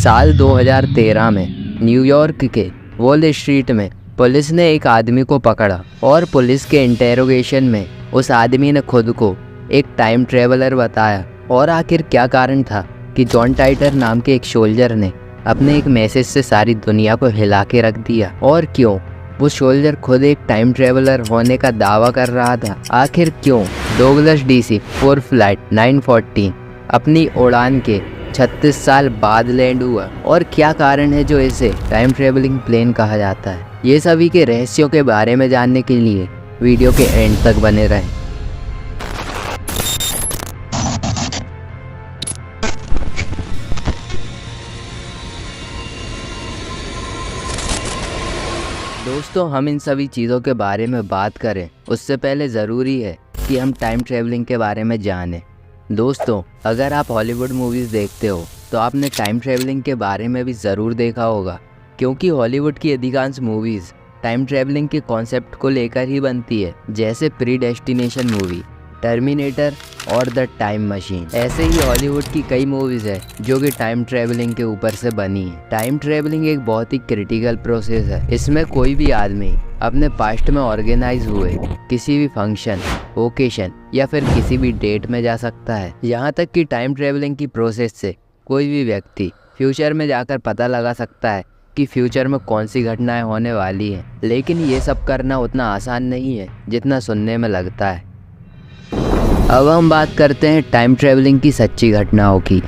साल 2013 में न्यूयॉर्क के वॉल स्ट्रीट में पुलिस ने एक आदमी को पकड़ा और पुलिस के इंटेरोगेशन में उस आदमी ने खुद को एक टाइम ट्रेवलर बताया। और आखिर क्या कारण था कि जॉन टाइटर नाम के एक सोल्जर ने अपने एक मैसेज से सारी दुनिया को हिला के रख दिया? और क्यों वो सोल्जर खुद एक टाइम ट्रेवलर होने का दावा कर रहा था? आखिर क्यों डगलस DC-4 फ्लाइट 914 अपनी उड़ान के 36 साल बाद लैंड हुआ? और क्या कारण है जो इसे टाइम ट्रेवलिंग प्लेन कहा जाता है? ये सभी के रहस्यों के बारे में जानने के लिए वीडियो के एंड तक बने रहें। दोस्तों, हम इन सभी चीज़ों के बारे में बात करें उससे पहले ज़रूरी है कि हम टाइम ट्रेवलिंग के बारे में जानें। दोस्तों, अगर आप हॉलीवुड मूवीज़ देखते हो तो आपने टाइम ट्रेवलिंग के बारे में भी ज़रूर देखा होगा, क्योंकि हॉलीवुड की अधिकांश मूवीज़ टाइम ट्रेवलिंग के कॉन्सेप्ट को लेकर ही बनती है, जैसे प्रीडेस्टिनेशन मूवी, टर्मिनेटर और द टाइम मशीन। ऐसे ही हॉलीवुड की कई मूवीज़ है जो कि टाइम ट्रेवलिंग के ऊपर से बनी है। टाइम ट्रेवलिंग एक बहुत ही क्रिटिकल प्रोसेस है। इसमें कोई भी आदमी अपने पास्ट में ऑर्गेनाइज हुए किसी भी फंक्शन, ओकेशन या फिर किसी भी डेट में जा सकता है। यहाँ तक कि टाइम ट्रेवलिंग की प्रोसेस से कोई भी व्यक्ति फ्यूचर में जाकर पता लगा सकता है कि फ्यूचर में कौन सी घटनाएं होने वाली हैं। लेकिन ये सब करना उतना आसान नहीं है जितना सुनने में लगता है। अब हम बात करते हैं टाइम ट्रेवलिंग की सच्ची घटनाओं की।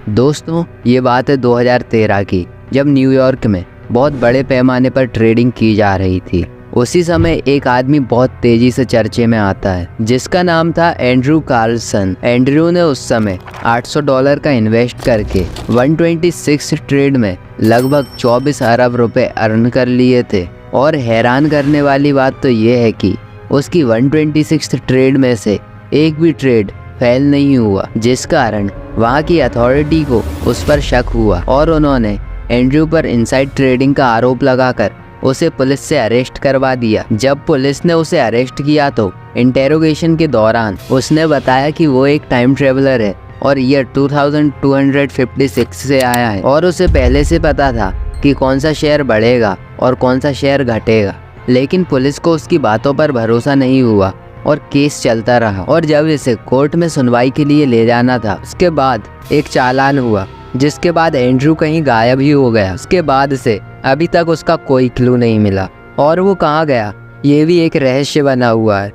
दोस्तों, ये बात है 2013 की, जब न्यूयॉर्क में बहुत बड़े पैमाने पर ट्रेडिंग की जा रही थी। उसी समय एक आदमी बहुत तेजी से चर्चे में आता है जिसका नाम था एंड्रू कार्लसन। एंड्रू ने उस समय $800 का इन्वेस्ट करके 126 ट्रेड में लगभग 24 अरब रुपए अर्न कर लिए थे। और हैरान करने वाली बात तो ये है कि उसकी 126 ट्रेड में से एक भी ट्रेड फेल नहीं हुआ, जिस कारण वहाँ की अथॉरिटी को उस पर शक हुआ और उन्होंने एंड्रू पर इनसाइड ट्रेडिंग का आरोप लगाकर उसे पुलिस से अरेस्ट करवा दिया। जब पुलिस ने उसे अरेस्ट किया तो इंटेरोगेशन के दौरान उसने बताया कि वो एक टाइम ट्रेवलर है और ईयर 2256 से आया है और उसे पहले से पता था कि कौन सा शेयर बढ़ेगा और कौन सा शेयर घटेगा। लेकिन पुलिस को उसकी बातों पर भरोसा नहीं हुआ और केस चलता रहा। और जब इसे कोर्ट में सुनवाई के लिए ले जाना था, उसके बाद एक चालान हुआ, जिसके बाद एंड्रू कहीं गायब ही हो गया। उसके बाद से अभी तक उसका कोई क्लू नहीं मिला और वो कहाँ गया ये भी एक रहस्य बना हुआ है।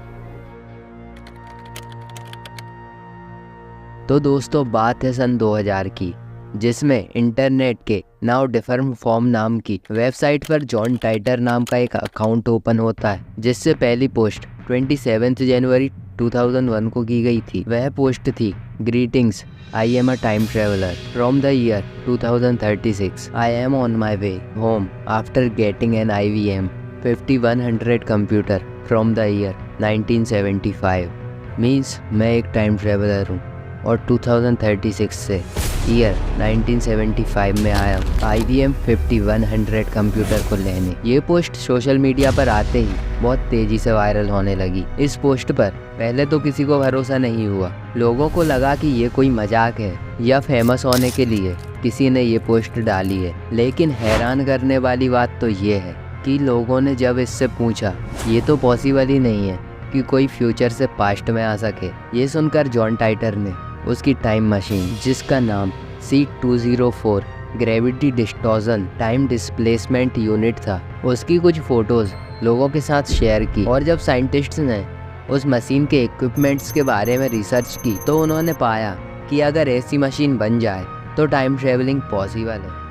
तो दोस्तों, बात है सन 2000 की, जिसमें इंटरनेट के नाउ डिफर्म फॉर्म नाम की वेबसाइट पर जॉन टाइटर नाम का एक अकाउंट ओपन होता है, जिससे पहली पोस्ट 27 जनवरी 2001 को की गई थी। वह पोस्ट थी, greetings, I am a time traveller from the year 2036। I am on my way home after getting an IBM 5100 computer from the year 1975। Means मैं एक टाइम ट्रेवलर हूँ और 2036 से ईयर 1975 में आया हूँ IBM 5100 कंप्यूटर को लेने। ये पोस्ट सोशल मीडिया पर आते ही बहुत तेजी से वायरल होने लगी। इस पोस्ट पर पहले तो किसी को भरोसा नहीं हुआ। लोगों को लगा कि ये कोई मजाक है या फेमस होने के लिए किसी ने ये पोस्ट डाली है। लेकिन हैरान करने वाली बात तो ये है कि लोगों ने जब इससे पूछा, ये तो पॉसिबल ही नहीं है कि कोई फ्यूचर से पास्ट में आ सके। ये सुनकर जॉन टाइटर ने उसकी टाइम मशीन, जिसका नाम C204 gravity distortion time displacement unit था, उसकी कुछ फोटोज लोगों के साथ शेयर की। और जब साइंटिस्ट्स ने उस मशीन के इक्विपमेंट्स के बारे में रिसर्च की तो उन्होंने पाया कि अगर ऐसी मशीन बन जाए तो टाइम ट्रेवलिंग पॉसिबल है।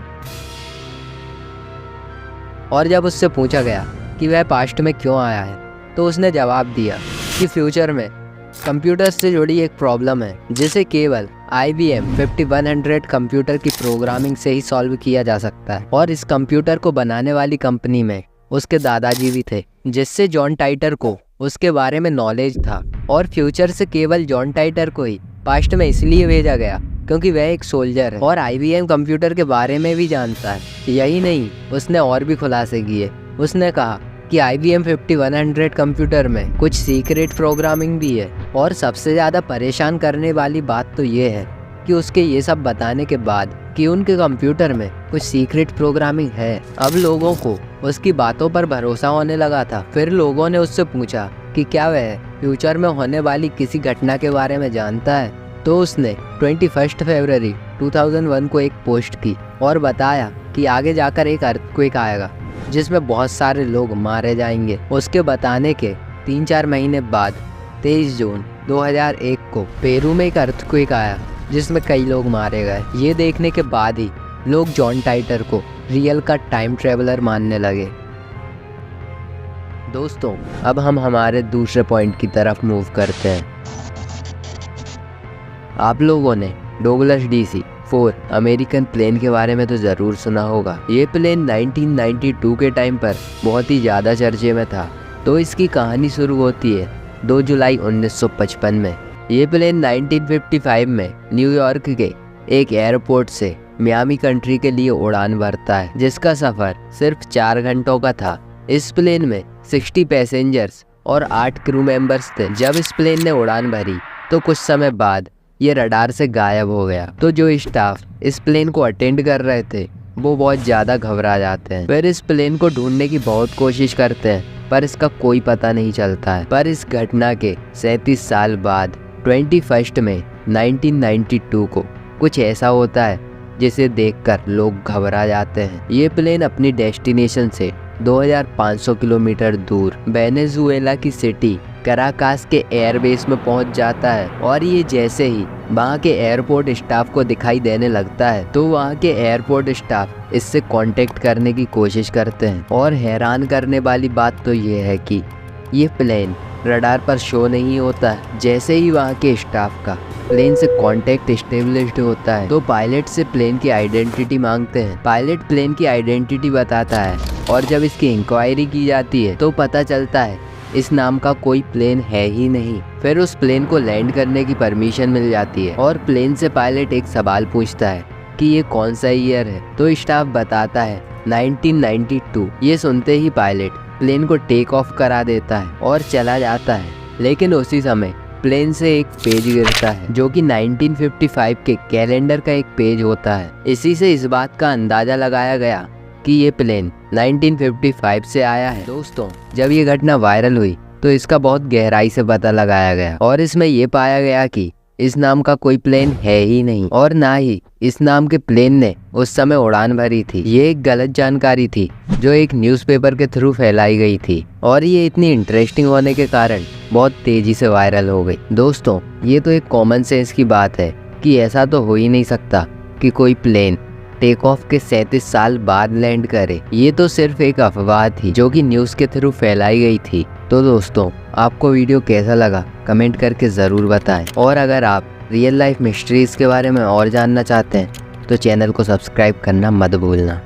और जब उससे पूछा गया कि वह पास्ट में क्यों आया है, तो उसने जवाब दिया कि फ्यूचर में कंप्यूटर्स से जुड़ी एक प्रॉब्लम है जिसे केवल IBM 5100 कंप्यूटर की प्रोग्रामिंग से ही सॉल्व किया जा सकता है। और इस कंप्यूटर को बनाने वाली कंपनी में उसके दादाजी भी थे, जिससे जॉन टाइटर को उसके बारे में नॉलेज था। और फ्यूचर से केवल जॉन टाइटर को ही पास्ट में इसलिए भेजा गया क्योंकि वह एक सोल्जर है और IBM कंप्यूटर के बारे में भी जानता है। यही नहीं, उसने और भी खुलासे किए। उसने कहा कि IBM 5100 कंप्यूटर में कुछ सीक्रेट प्रोग्रामिंग भी है। और सबसे ज़्यादा परेशान करने वाली बात तो ये है कि उसके ये सब बताने के बाद कि उनके कंप्यूटर में कुछ सीक्रेट प्रोग्रामिंग है। अब लोगों को उसकी बातों पर भरोसा होने लगा था। फिर लोगों ने उससे पूछा कि क्या वह फ्यूचर में होने वाली किसी घटना के बारे में जानता है। तो उसने 21 फरवरी 2001 को एक पोस्ट की और बताया कि आगे जाकर एक अर्थक्वेक आएगा जिसमें बहुत सारे लोग मारे जाएंगे। उसके बताने के 3-4 महीने बाद 23 जून 2001 को पेरू में एक अर्थक्वेक आया जिसमें कई लोग मारे गए। ये देखने के बाद ही लोग जॉन टाइटर को रियल का टाइम ट्रेवलर मानने लगे। दोस्तों, अब हम हमारे दूसरे पॉइंट की तरफ मूव करते हैं। आप लोगों ने डोगलस DC-4 अमेरिकन प्लेन के बारे में तो ज़रूर सुना होगा। ये प्लेन 1992 के टाइम पर बहुत ही ज़्यादा चर्चे में था। तो इसकी कहानी शुरू होती है 2 जुलाई 1955 में। ये प्लेन 1955 में न्यूयॉर्क के एक एयरपोर्ट से मियामी कंट्री के लिए उड़ान भरता है, जिसका सफ़र सिर्फ 4 घंटों का था। इस प्लेन में 60 पैसेंजर्स और 8 क्रू मेंबर्स थे। जब इस प्लेन ने उड़ान भरी तो कुछ समय बाद ये रडार से गायब हो गया। तो जो स्टाफ इस प्लेन को अटेंड कर रहे थे वो बहुत ज़्यादा घबरा जाते हैं। फिर इस प्लेन को ढूंढने की बहुत कोशिश करते हैं पर इसका कोई पता नहीं चलता है। पर इस घटना के 37 साल बाद 21 मई 1992 को कुछ ऐसा होता है जिसे देखकर लोग घबरा जाते हैं। ये प्लेन अपनी डेस्टिनेशन से 2500 किलोमीटर दूर वेनेजुएला की सिटी कराकास के एयरबेस में पहुंच जाता है। और ये जैसे ही वहाँ के एयरपोर्ट स्टाफ को दिखाई देने लगता है तो वहाँ के एयरपोर्ट स्टाफ इससे कांटेक्ट करने की कोशिश करते हैं। और हैरान करने वाली बात तो ये है कि ये प्लेन रडार पर शो नहीं होता है। जैसे ही वहाँ के स्टाफ का प्लेन से कांटेक्ट एस्टेब्लिश्ड होता है तो पायलट से प्लेन की आइडेंटिटी मांगते हैं। पायलट प्लेन की आइडेंटिटी बताता है और जब इसकी इंक्वायरी की जाती है तो पता चलता है इस नाम का कोई प्लेन है ही नहीं। फिर उस प्लेन को लैंड करने की परमिशन मिल जाती है और प्लेन से पायलट एक सवाल पूछता है कि ये कौन सा ईयर है। तो स्टाफ बताता है 1992। ये सुनते ही पायलट प्लेन को टेक ऑफ करा देता है और चला जाता है। लेकिन उसी समय प्लेन से एक पेज गिरता है जो कि 1955 के कैलेंडर का एक पेज होता है। इसी से इस बात का अंदाजा लगाया गया कि ये प्लेन 1955 से आया है। दोस्तों, जब ये घटना वायरल हुई तो इसका बहुत गहराई से पता लगाया गया और इसमें ये पाया गया कि इस नाम का कोई प्लेन है ही नहीं और ना ही इस नाम के प्लेन ने उस समय उड़ान भरी थी। ये एक गलत जानकारी थी जो एक न्यूज़पेपर के थ्रू फैलाई गई थी और ये इतनी इंटरेस्टिंग होने के कारण बहुत तेजी से वायरल हो गई। दोस्तों, ये तो एक कॉमन सेंस की बात है कि ऐसा तो हो ही नहीं सकता कि कोई प्लेन टेक ऑफ के 37 साल बाद लैंड करे। ये तो सिर्फ एक अफवाह थी जो कि न्यूज़ के थ्रू फैलाई गई थी। तो दोस्तों, आपको वीडियो कैसा लगा कमेंट करके ज़रूर बताएं। और अगर आप रियल लाइफ मिस्ट्रीज़ के बारे में और जानना चाहते हैं तो चैनल को सब्सक्राइब करना मत भूलना।